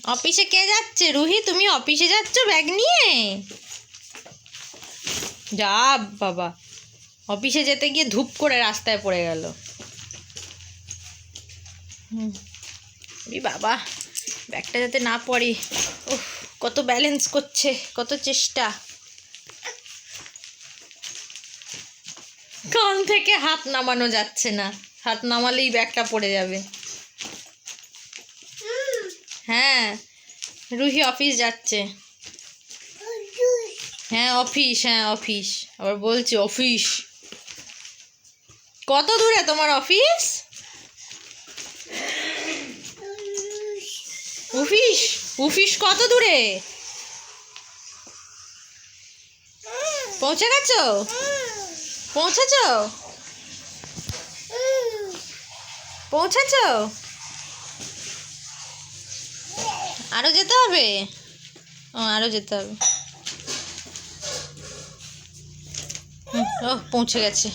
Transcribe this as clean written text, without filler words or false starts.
অফিসে কে যাচ্ছে? রুহি, তুমি অফিসে যাচ্ছ ব্যাগ নিয়ে? যা বাবা, অফিসে যেতে গিয়ে ধূপ করে রাস্তায় পড়ে গেল। বাবা, ব্যাগটা যাতে না পড়ে। উফ, কত ব্যালেন্স করছে, কত চেষ্টা। কান থেকে হাত নামানো যাচ্ছে না, হাত নামালেই ব্যাগটা পড়ে যাবে। হ্যাঁ, রুহি অফিস যাচ্ছে। হ্যাঁ অফিস, হ্যাঁ অফিস, আবার বলছি অফিস। কত দূরে তোমার অফিস? অফিস অফিস কত দূরে? পৌঁছে গেছো? পৌঁছেছ? পৌঁছেছ? আরো যেতে হবে? ও, আরো যেতে হবে। ও, পৌঁছে গেছে।